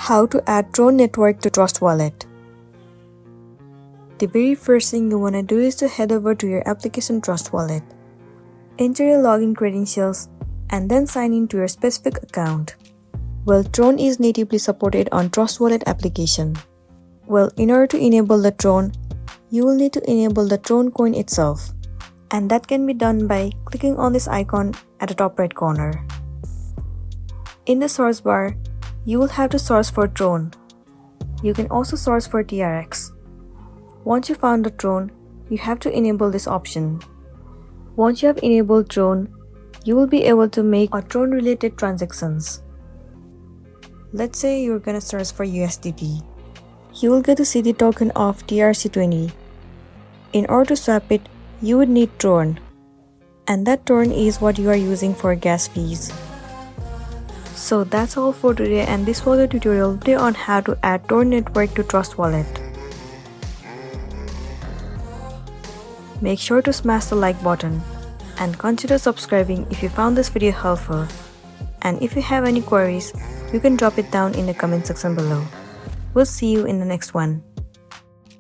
How to add Tron network to Trust Wallet. The very first thing you want to do is to head over to your application Trust Wallet. Enter your login credentials and then sign in to your specific account. Well, Tron is natively supported on Trust Wallet application. Well, in order to enable the Tron, you will need to enable the Tron coin itself. And that can be done by clicking on this icon at the top right corner. In the source bar, you will have to search for Tron. You can also search for TRX. Once you found the Tron, you have to enable this option. Once you have enabled Tron, you will be able to make a Tron related transactions. Let's say you're gonna search for USDT. You will get to see the token of TRC20. In order to swap it, you would need Tron. And that Tron is what you are using for gas fees. So that's all for today, and this was a tutorial on how to add Tron network to Trust Wallet. Make sure to smash the like button and consider subscribing if you found this video helpful. And if you have any queries, you can drop it down in the comment section below. We'll see you in the next one.